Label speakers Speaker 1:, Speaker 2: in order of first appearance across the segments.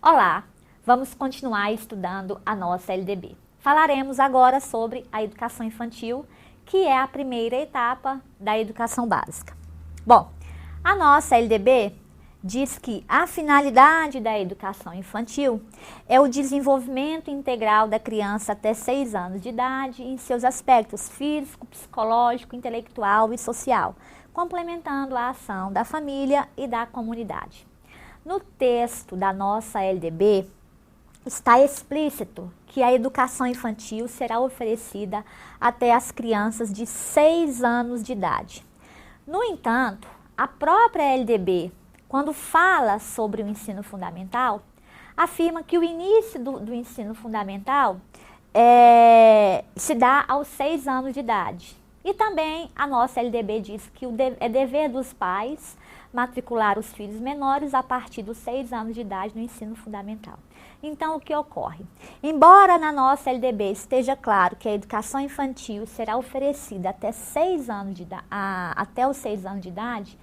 Speaker 1: Olá, vamos continuar estudando a nossa LDB. Falaremos agora sobre a educação infantil, que é a primeira etapa da educação básica. Bom, a nossa LDB diz que a finalidade da educação infantil é o desenvolvimento integral da criança até 6 anos de idade em seus aspectos físico, psicológico, intelectual e social, complementando a ação da família e da comunidade. No texto da nossa LDB, está explícito que a educação infantil será oferecida até as crianças de 6 anos de idade. No entanto, a própria LDB, quando fala sobre o ensino fundamental, afirma que o início do ensino fundamental se dá aos 6 anos de idade. E também a nossa LDB diz que é dever dos pais matricular os filhos menores a partir dos 6 anos de idade no ensino fundamental. Então, o que ocorre? Embora na nossa LDB esteja claro que a educação infantil será oferecida até os 6 anos de idade,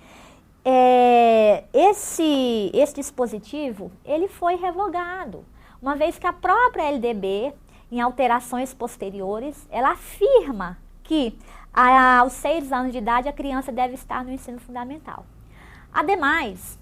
Speaker 1: esse dispositivo ele foi revogado, uma vez que a própria LDB, em alterações posteriores, ela afirma que aos 6 anos de idade a criança deve estar no ensino fundamental. Ademais,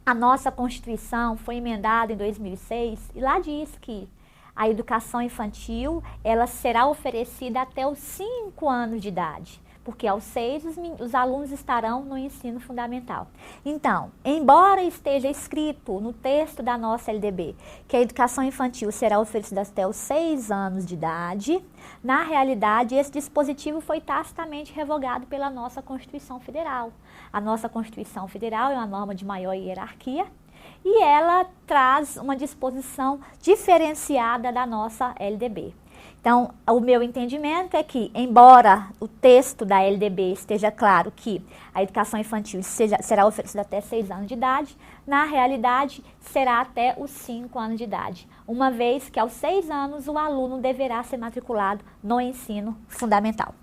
Speaker 1: a nossa Constituição foi emendada em 2006 e lá diz que a educação infantil ela será oferecida até os 5 anos de idade, porque aos 6 os alunos estarão no ensino fundamental. Então, embora esteja escrito no texto da nossa LDB que a educação infantil será oferecida até os 6 anos de idade, na realidade esse dispositivo foi tacitamente revogado pela nossa Constituição Federal. A nossa Constituição Federal é uma norma de maior hierarquia e ela traz uma disposição diferenciada da nossa LDB. Então, o meu entendimento é que, embora o texto da LDB esteja claro que a educação infantil será oferecida até 6 anos de idade, na realidade será até os 5 anos de idade, uma vez que aos 6 anos o aluno deverá ser matriculado no ensino fundamental.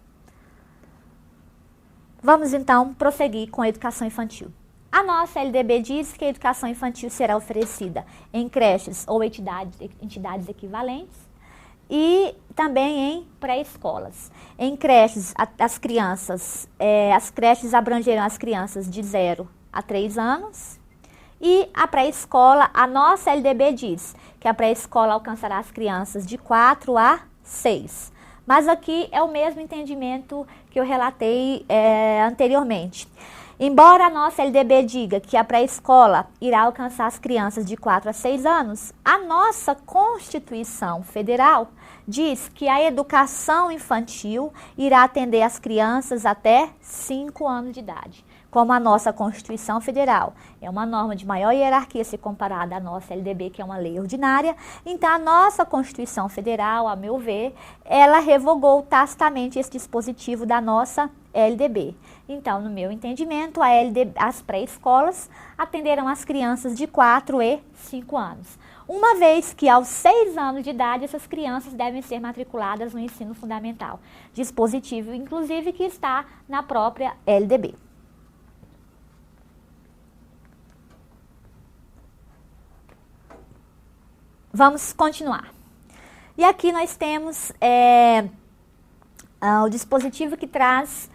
Speaker 1: Vamos então prosseguir com a educação infantil. A nossa LDB diz que a educação infantil será oferecida em creches ou entidades equivalentes, e também em pré-escolas. Em creches, as creches abrangerão as crianças de 0 a 3 anos. E a pré-escola, a nossa LDB diz que a pré-escola alcançará as crianças de 4 a 6. Mas aqui é o mesmo entendimento que eu relatei anteriormente. Embora a nossa LDB diga que a pré-escola irá alcançar as crianças de 4 a 6 anos, a nossa Constituição Federal diz que a educação infantil irá atender as crianças até 5 anos de idade. Como a nossa Constituição Federal é uma norma de maior hierarquia se comparada à nossa LDB, que é uma lei ordinária, então a nossa Constituição Federal, a meu ver, ela revogou tacitamente esse dispositivo da nossa LDB. Então, no meu entendimento, as pré-escolas atenderão as crianças de 4 e 5 anos. Uma vez que aos 6 anos de idade, essas crianças devem ser matriculadas no ensino fundamental. Dispositivo, inclusive, que está na própria LDB. Vamos continuar. E aqui nós temos o dispositivo que traz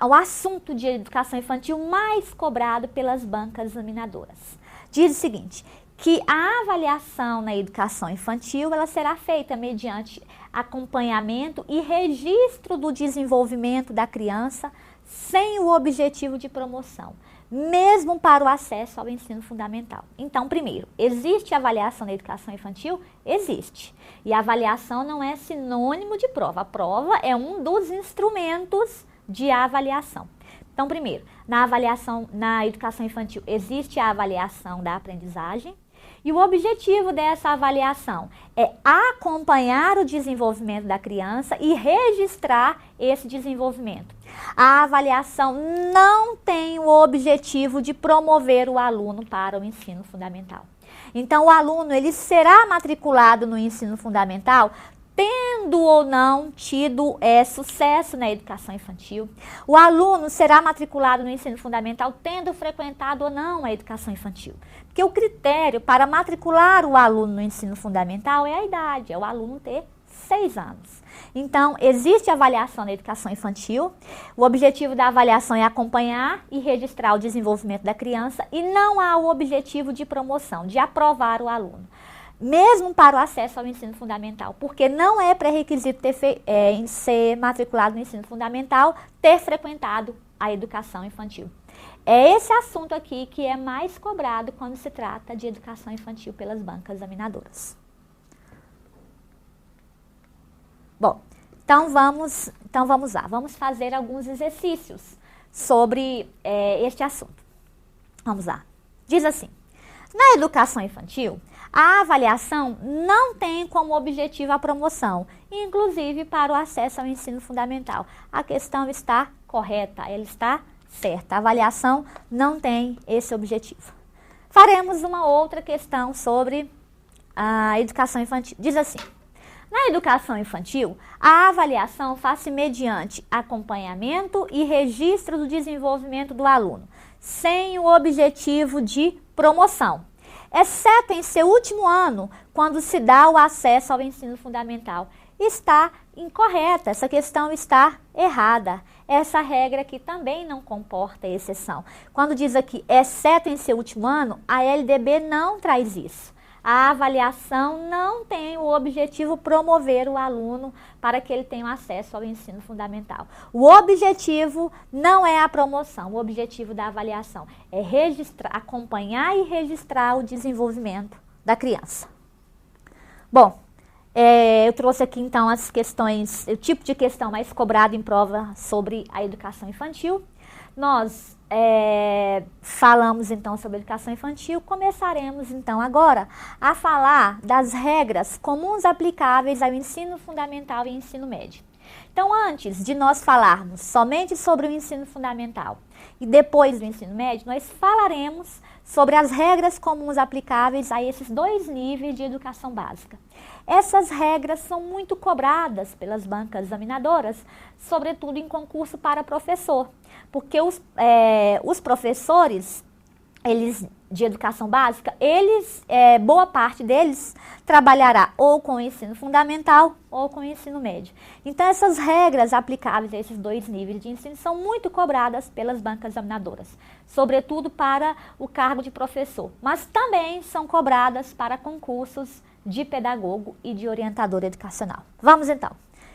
Speaker 1: o assunto de educação infantil mais cobrado pelas bancas examinadoras. Diz o seguinte, que a avaliação na educação infantil ela será feita mediante acompanhamento e registro do desenvolvimento da criança sem o objetivo de promoção, mesmo para o acesso ao ensino fundamental. Então, primeiro, existe avaliação na educação infantil? Existe. E a avaliação não é sinônimo de prova. A prova é um dos instrumentos de avaliação. Então, primeiro, na avaliação na educação infantil existe a avaliação da aprendizagem. E o objetivo dessa avaliação é acompanhar o desenvolvimento da criança e registrar esse desenvolvimento. A avaliação não tem o objetivo de promover o aluno para o ensino fundamental. Então, o aluno ele será matriculado no ensino fundamental tendo ou não tido sucesso na educação infantil. O aluno será matriculado no ensino fundamental tendo frequentado ou não a educação infantil. Porque o critério para matricular o aluno no ensino fundamental é a idade, é o aluno ter 6 anos. Então, existe avaliação na educação infantil. O objetivo da avaliação é acompanhar e registrar o desenvolvimento da criança e não há o objetivo de promoção, de aprovar o aluno. Mesmo para o acesso ao ensino fundamental, porque não é pré-requisito em ser matriculado no ensino fundamental, ter frequentado a educação infantil. É esse assunto aqui que é mais cobrado quando se trata de educação infantil pelas bancas examinadoras. Bom, então vamos lá, vamos fazer alguns exercícios sobre este assunto. Vamos lá. Diz assim, na educação infantil, a avaliação não tem como objetivo a promoção, inclusive para o acesso ao ensino fundamental. A questão está correta, ela está certa. A avaliação não tem esse objetivo. Faremos uma outra questão sobre a educação infantil. Diz assim, na educação infantil, a avaliação faz-se mediante acompanhamento e registro do desenvolvimento do aluno, sem o objetivo de promoção, exceto em seu último ano, quando se dá o acesso ao ensino fundamental. Está incorreta, essa questão está errada. Essa regra aqui também não comporta exceção. Quando diz aqui, exceto em seu último ano, a LDB não traz isso. A avaliação não tem o objetivo promover o aluno para que ele tenha acesso ao ensino fundamental. O objetivo não é a promoção, o objetivo da avaliação é acompanhar e registrar o desenvolvimento da criança. Bom, eu trouxe aqui então as questões, o tipo de questão mais cobrado em prova sobre a educação infantil. Nós falamos então sobre educação infantil, começaremos então agora a falar das regras comuns aplicáveis ao ensino fundamental e ensino médio. Então, antes de nós falarmos somente sobre o ensino fundamental e depois do ensino médio, nós falaremos sobre as regras comuns aplicáveis a esses 2 níveis de educação básica. Essas regras são muito cobradas pelas bancas examinadoras, sobretudo em concurso para professor, porque os professores, eles de educação básica, boa parte deles trabalhará ou com o ensino fundamental ou com o ensino médio. Então, essas regras aplicáveis a esses 2 níveis de ensino são muito cobradas pelas bancas examinadoras, sobretudo para o cargo de professor, mas também são cobradas para concursos de pedagogo e de orientador educacional. Vamos então.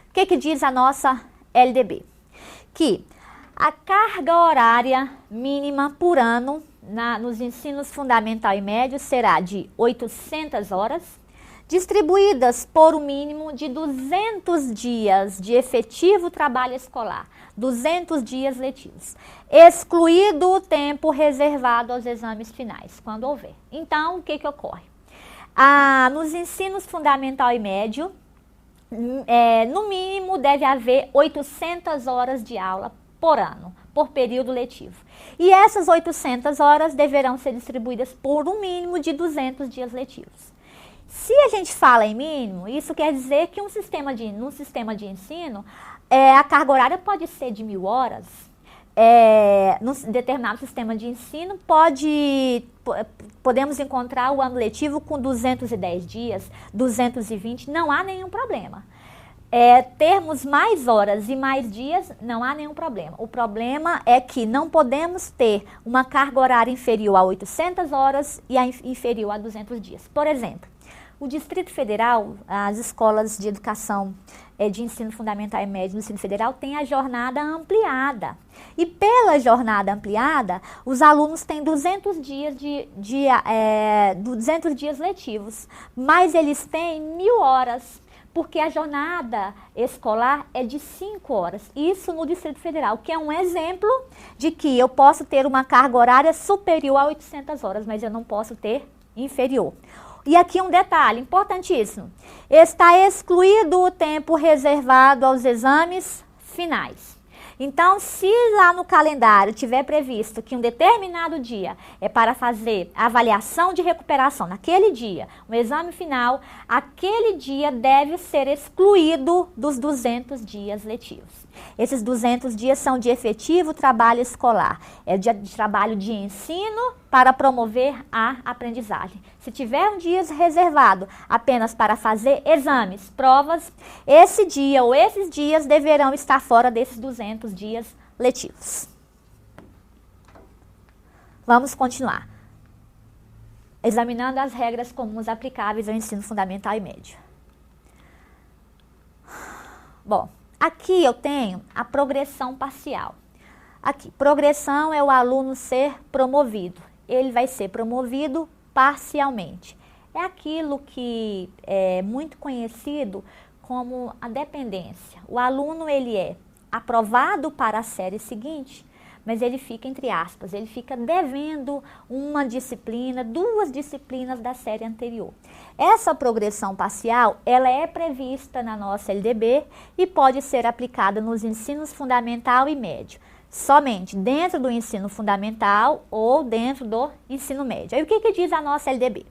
Speaker 1: O que diz a nossa LDB? Que a carga horária mínima por ano nos ensinos fundamental e médio será de 800 horas, distribuídas por um mínimo de 200 dias de efetivo trabalho escolar, 200 dias letivos, excluído o tempo reservado aos exames finais, quando houver. Então, o que ocorre? Nos ensinos fundamental e médio, no mínimo deve haver 800 horas de aula por ano, por período letivo. E essas 800 horas deverão ser distribuídas por um mínimo de 200 dias letivos. Se a gente fala em mínimo, isso quer dizer que num sistema de ensino, a carga horária pode ser de 1.000 horas. Num determinado sistema de ensino, podemos encontrar o ano letivo com 210 dias, 220, não há nenhum problema. Termos mais horas e mais dias, não há nenhum problema. O problema é que não podemos ter uma carga horária inferior a 800 horas e inferior a 200 dias. Por exemplo, o Distrito Federal, as escolas de educação de ensino fundamental e médio no ensino federal têm a jornada ampliada. E pela jornada ampliada, os alunos têm 200 dias 200 dias letivos, mas eles têm 1.000 horas, porque a jornada escolar é de 5 horas. Isso no Distrito Federal, que é um exemplo de que eu posso ter uma carga horária superior a 800 horas, mas eu não posso ter inferior. E aqui um detalhe importantíssimo. Está excluído o tempo reservado aos exames finais. Então, se lá no calendário tiver previsto que um determinado dia é para fazer a avaliação de recuperação naquele dia, um exame final, aquele dia deve ser excluído dos 200 dias letivos. Esses 200 dias são de efetivo trabalho escolar, é de trabalho de ensino para promover a aprendizagem. Se tiver um dia reservado apenas para fazer exames, provas, esse dia ou esses dias deverão estar fora desses 200 dias letivos. Vamos continuar. Examinando as regras comuns aplicáveis ao ensino fundamental e médio. Bom, aqui eu tenho a progressão parcial. Aqui, progressão é o aluno ser promovido. Ele vai ser promovido parcialmente. É aquilo que é muito conhecido como a dependência. O aluno, ele é aprovado para a série seguinte, mas ele fica, entre aspas, ele fica devendo uma disciplina, 2 disciplinas da série anterior. Essa progressão parcial, ela é prevista na nossa LDB e pode ser aplicada nos ensinos fundamental e médio. Somente dentro do ensino fundamental ou dentro do ensino médio. Aí o que diz a nossa LDB?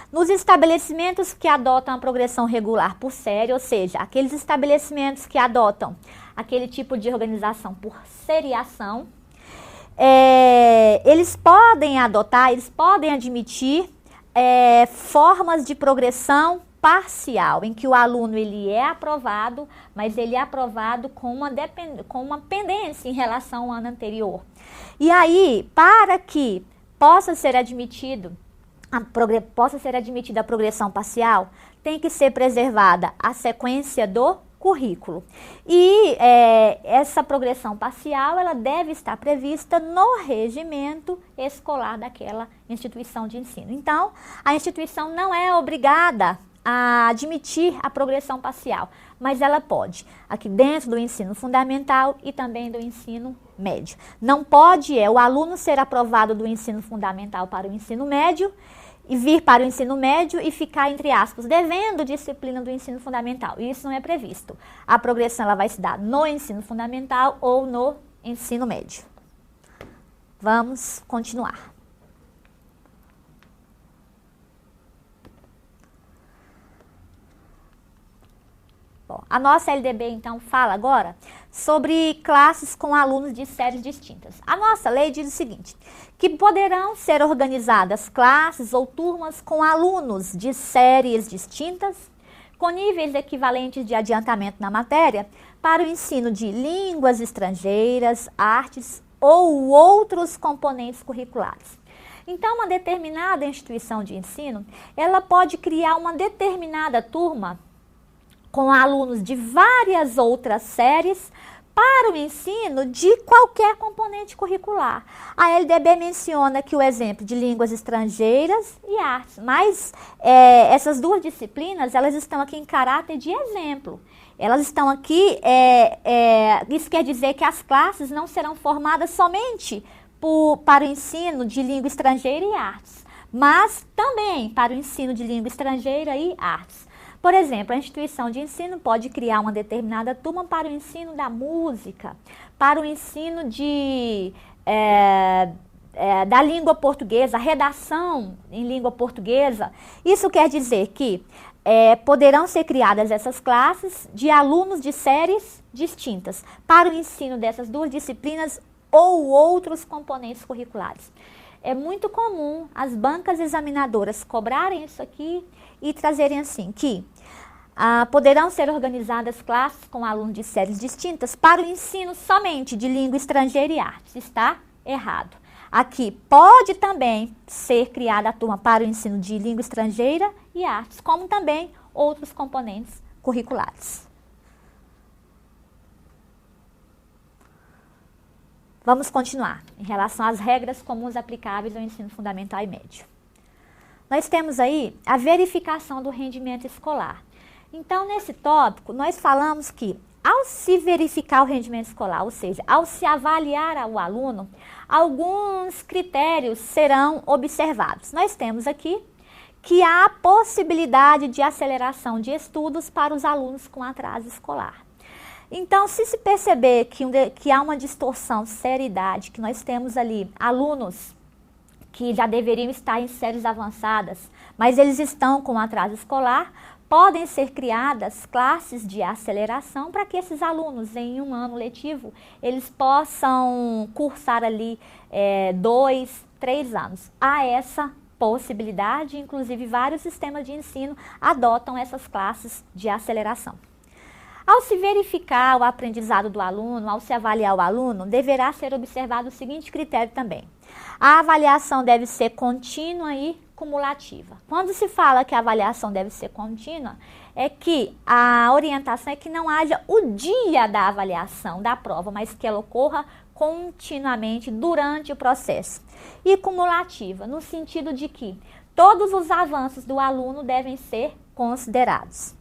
Speaker 1: Nos estabelecimentos que adotam a progressão regular por série, ou seja, aqueles estabelecimentos que adotam aquele tipo de organização por seriação, eles podem admitir formas de progressão parcial, em que o aluno ele é aprovado, mas ele é aprovado com uma pendência em relação ao ano anterior. E aí, para que possa ser admitida a progressão parcial, tem que ser preservada a sequência do currículo. E essa progressão parcial, ela deve estar prevista no regimento escolar daquela instituição de ensino. Então, a instituição não é obrigada a admitir a progressão parcial, mas ela pode, aqui dentro do ensino fundamental e também do ensino médio. Não pode o aluno ser aprovado do ensino fundamental para o ensino médio e vir para o ensino médio e ficar, entre aspas, devendo disciplina do ensino fundamental. Isso não é previsto. A progressão ela vai se dar no ensino fundamental ou no ensino médio. Vamos continuar. Bom, a nossa LDB, então, fala agora sobre classes com alunos de séries distintas. A nossa lei diz o seguinte, que poderão ser organizadas classes ou turmas com alunos de séries distintas, com níveis equivalentes de adiantamento na matéria, para o ensino de línguas estrangeiras, artes ou outros componentes curriculares. Então, uma determinada instituição de ensino, ela pode criar uma determinada turma com alunos de várias outras séries para o ensino de qualquer componente curricular. A LDB menciona que o exemplo de línguas estrangeiras e artes, mas essas 2 disciplinas, elas estão aqui em caráter de exemplo. Elas estão aqui, isso quer dizer que as classes não serão formadas somente para o ensino de língua estrangeira e artes, mas também para o ensino de língua estrangeira e artes. Por exemplo, a instituição de ensino pode criar uma determinada turma para o ensino da música, para o ensino da língua portuguesa, redação em língua portuguesa. Isso quer dizer que poderão ser criadas essas classes de alunos de séries distintas para o ensino dessas 2 disciplinas ou outros componentes curriculares. É muito comum as bancas examinadoras cobrarem isso aqui e trazerem assim, que poderão ser organizadas classes com alunos de séries distintas para o ensino somente de língua estrangeira e artes. Está errado. Aqui pode também ser criada a turma para o ensino de língua estrangeira e artes, como também outros componentes curriculares. Vamos continuar em relação às regras comuns aplicáveis ao ensino fundamental e médio. Nós temos aí a verificação do rendimento escolar. Então, nesse tópico, nós falamos que ao se verificar o rendimento escolar, ou seja, ao se avaliar o aluno, alguns critérios serão observados. Nós temos aqui que há a possibilidade de aceleração de estudos para os alunos com atraso escolar. Então, se perceber que há uma distorção de seriedade, que nós temos ali alunos que já deveriam estar em séries avançadas, mas eles estão com atraso escolar, podem ser criadas classes de aceleração para que esses alunos, em um ano letivo, eles possam cursar ali 2, 3 anos. Há essa possibilidade, inclusive vários sistemas de ensino adotam essas classes de aceleração. Ao se verificar o aprendizado do aluno, ao se avaliar o aluno, deverá ser observado o seguinte critério também. A avaliação deve ser contínua e cumulativa. Quando se fala que a avaliação deve ser contínua, é que a orientação é que não haja o dia da avaliação da prova, mas que ela ocorra continuamente durante o processo. E cumulativa, no sentido de que todos os avanços do aluno devem ser considerados,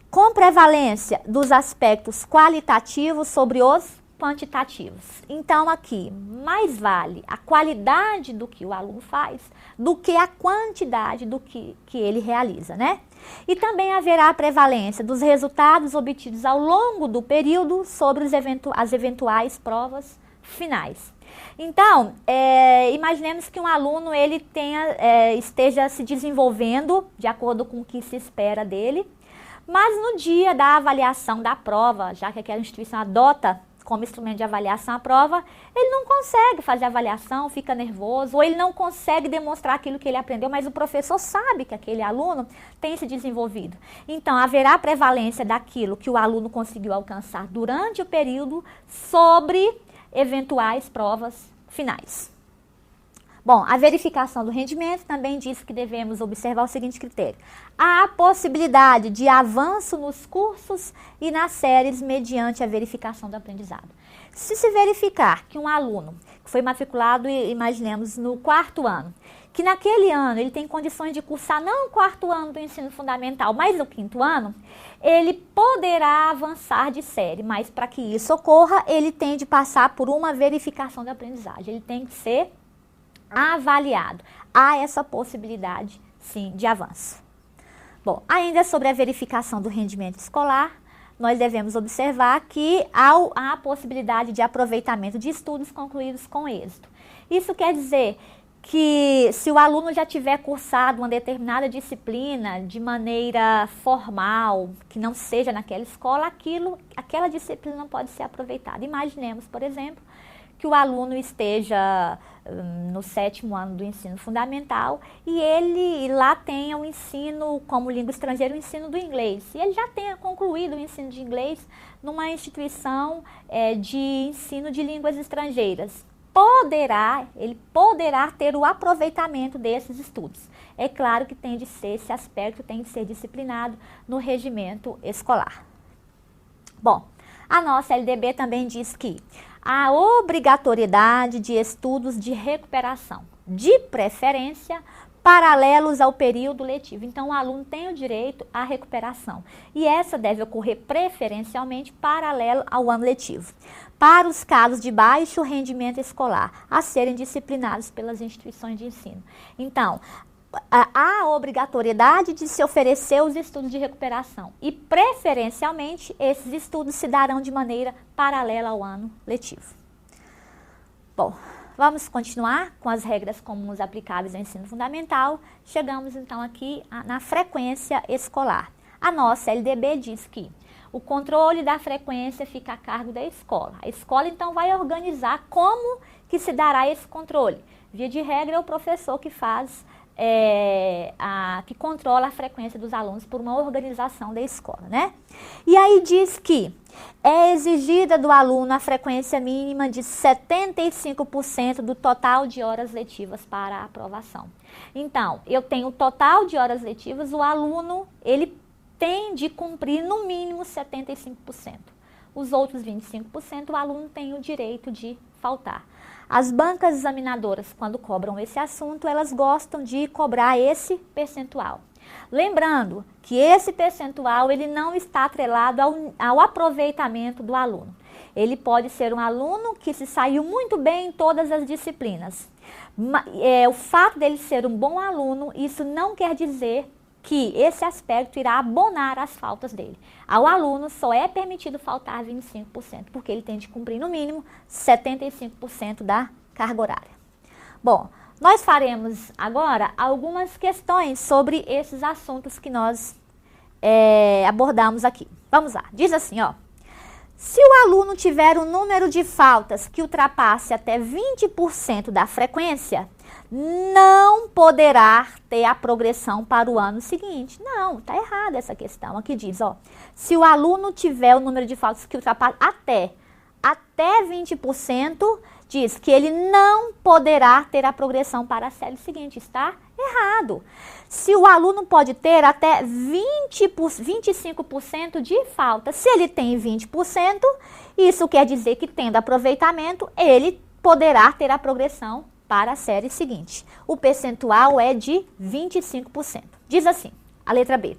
Speaker 1: com prevalência dos aspectos qualitativos sobre os quantitativos. Então, aqui, mais vale a qualidade do que o aluno faz do que a quantidade do que ele realiza, né? E também haverá a prevalência dos resultados obtidos ao longo do período sobre as eventuais provas finais. Então, imaginemos que um aluno ele esteja se desenvolvendo de acordo com o que se espera dele, mas no dia da avaliação da prova, já que aquela instituição adota como instrumento de avaliação a prova, ele não consegue fazer a avaliação, fica nervoso, ou ele não consegue demonstrar aquilo que ele aprendeu, mas o professor sabe que aquele aluno tem se desenvolvido. Então, haverá prevalência daquilo que o aluno conseguiu alcançar durante o período sobre eventuais provas finais. Bom, a verificação do rendimento também diz que devemos observar o seguinte critério. Há a possibilidade de avanço nos cursos e nas séries mediante a verificação do aprendizado. Se verificar que um aluno que foi matriculado, imaginemos, no 4º ano, que naquele ano ele tem condições de cursar não o 4º ano do ensino fundamental, mas o 5º ano, ele poderá avançar de série, mas para que isso ocorra, ele tem de passar por uma verificação da aprendizagem, ele tem que ser avaliado. Há essa possibilidade, sim, de avanço. Bom, ainda sobre a verificação do rendimento escolar, nós devemos observar que há a possibilidade de aproveitamento de estudos concluídos com êxito. Isso quer dizer que se o aluno já tiver cursado uma determinada disciplina de maneira formal, que não seja naquela escola, aquela disciplina não pode ser aproveitada. Imaginemos, por exemplo, que o aluno esteja no 7º ano do ensino fundamental e ele lá tenha o ensino como língua estrangeira, o ensino do inglês. E ele já tenha concluído o ensino de inglês numa instituição de ensino de línguas estrangeiras. Ele poderá ter o aproveitamento desses estudos. É claro que esse aspecto tem de ser disciplinado no regimento escolar. Bom, a nossa LDB também diz que a obrigatoriedade de estudos de recuperação, de preferência, paralelos ao período letivo. Então, o aluno tem o direito à recuperação. E essa deve ocorrer preferencialmente paralelo ao ano letivo, para os casos de baixo rendimento escolar, a serem disciplinados pelas instituições de ensino. Então, há a obrigatoriedade de se oferecer os estudos de recuperação e, preferencialmente, esses estudos se darão de maneira paralela ao ano letivo. Bom, vamos continuar com as regras comuns aplicáveis ao ensino fundamental. Chegamos, então, aqui na frequência escolar. A nossa LDB diz que o controle da frequência fica a cargo da escola. A escola, então, vai organizar como que se dará esse controle. Via de regra, é o professor que que controla a frequência dos alunos por uma organização da escola, né? E aí diz que é exigida do aluno a frequência mínima de 75% do total de horas letivas para a aprovação. Então, eu tenho o total de horas letivas, o aluno, ele tem de cumprir no mínimo 75%. Os outros 25%, o aluno tem o direito de faltar. As bancas examinadoras, quando cobram esse assunto, elas gostam de cobrar esse percentual. Lembrando que esse percentual ele não está atrelado ao aproveitamento do aluno. Ele pode ser um aluno que se saiu muito bem em todas as disciplinas. O fato dele ser um bom aluno, isso não quer dizer que esse aspecto irá abonar as faltas dele. Ao aluno só é permitido faltar 25%, porque ele tem de cumprir no mínimo 75% da carga horária. Bom, nós faremos agora algumas questões sobre esses assuntos que nós abordamos aqui. Vamos lá, diz assim, ó. Se o aluno tiver um número de faltas que ultrapasse até 20% da frequência, não poderá ter a progressão para o ano seguinte. Não, está errada essa questão. Aqui diz, ó, se o aluno tiver o número de faltas que ultrapassa até 20%, diz que ele não poderá ter a progressão para a série seguinte. Está errado. Se o aluno pode ter até 25% de falta, se ele tem 20%, isso quer dizer que, tendo aproveitamento, ele poderá ter a progressão para a série seguinte. O percentual é de 25%. Diz assim, a letra B.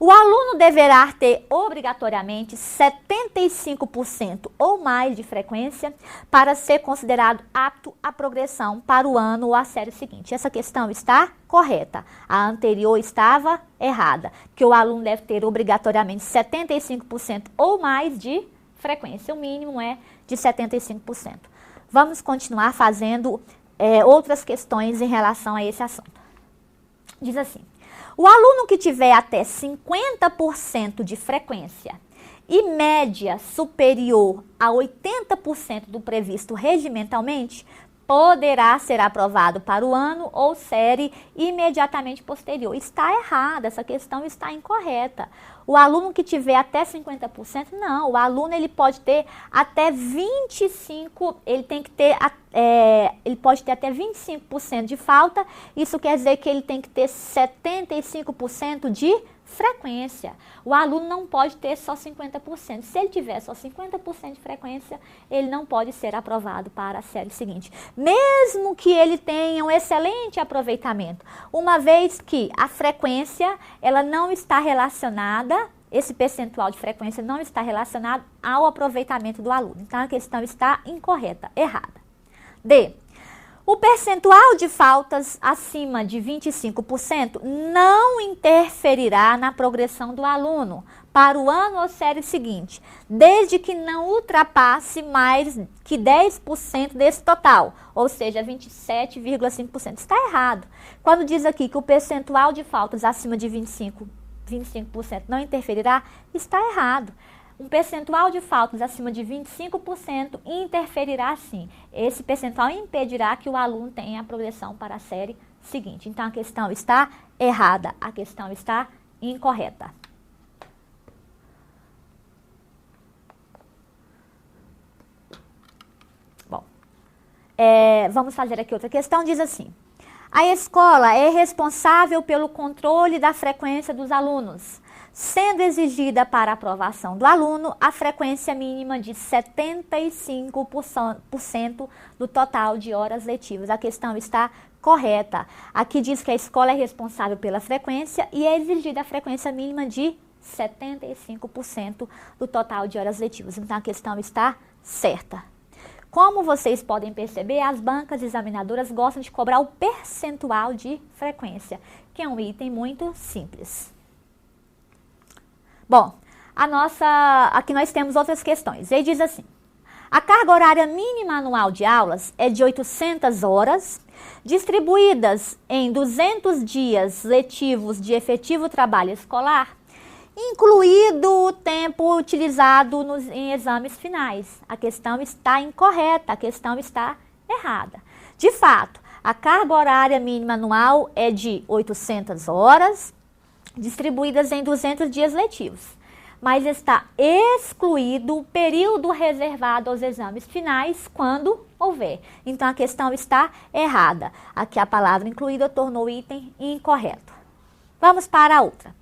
Speaker 1: O aluno deverá ter obrigatoriamente 75% ou mais de frequência para ser considerado apto à progressão para o ano ou a série seguinte. Essa questão está correta. A anterior estava errada, que o aluno deve ter obrigatoriamente 75% ou mais de frequência. O mínimo é de 75%. Vamos continuar fazendo outras questões em relação a esse assunto. Diz assim. O aluno que tiver até 50% de frequência e média superior a 80% do previsto regimentalmente, poderá ser aprovado para o ano ou série imediatamente posterior. Está errada, essa questão está incorreta. O aluno que tiver até 50%, não. O aluno ele pode ter até 25%, ele pode ter até 25% de falta. Isso quer dizer que ele tem que ter 75% de frequência. O aluno não pode ter só 50%. Se ele tiver só 50% de frequência, ele não pode ser aprovado para a série seguinte. Mesmo que ele tenha um excelente aproveitamento, uma vez que a frequência ela não está relacionada, esse percentual de frequência não está relacionado ao aproveitamento do aluno. Então, a questão está incorreta, errada. D. O percentual de faltas acima de 25% não interferirá na progressão do aluno para o ano ou série seguinte, desde que não ultrapasse mais que 10% desse total, ou seja, 27,5%. Está errado. Quando diz aqui que o percentual de faltas acima de 25% não interferirá, está errado. Um percentual de faltas acima de 25% interferirá sim. Esse percentual impedirá que o aluno tenha a progressão para a série seguinte. Então, a questão está errada, a questão está incorreta. Bom, vamos fazer aqui outra questão, diz assim. A escola é responsável pelo controle da frequência dos alunos, sendo exigida para a aprovação do aluno a frequência mínima de 75% do total de horas letivas. A questão está correta. Aqui diz que a escola é responsável pela frequência e é exigida a frequência mínima de 75% do total de horas letivas. Então, a questão está certa. Como vocês podem perceber, as bancas examinadoras gostam de cobrar o percentual de frequência, que é um item muito simples. Bom, aqui nós temos outras questões. Ele diz assim, a carga horária mínima anual de aulas é de 800 horas, distribuídas em 200 dias letivos de efetivo trabalho escolar, incluído o tempo utilizado em exames finais. A questão está incorreta, a questão está errada. De fato, a carga horária mínima anual é de 800 horas, distribuídas em 200 dias letivos, mas está excluído o período reservado aos exames finais quando houver. Então, a questão está errada. Aqui a palavra incluída tornou o item incorreto. Vamos para a outra.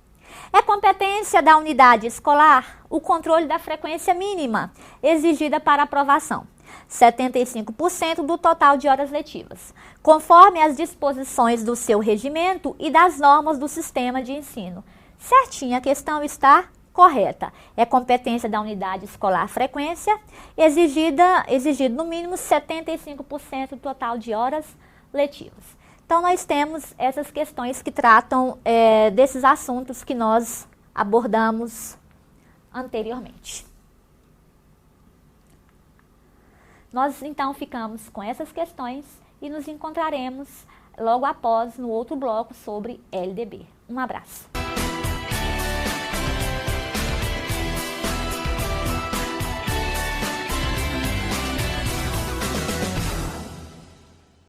Speaker 1: É competência da unidade escolar o controle da frequência mínima exigida para aprovação, 75% do total de horas letivas, conforme as disposições do seu regimento e das normas do sistema de ensino. Certinha, a questão está correta. É competência da unidade escolar a frequência, exigido no mínimo 75% do total de horas letivas. Então, nós temos essas questões que tratam desses assuntos que nós abordamos anteriormente. Nós, então, ficamos com essas questões e nos encontraremos logo após no outro bloco sobre LDB. Um abraço.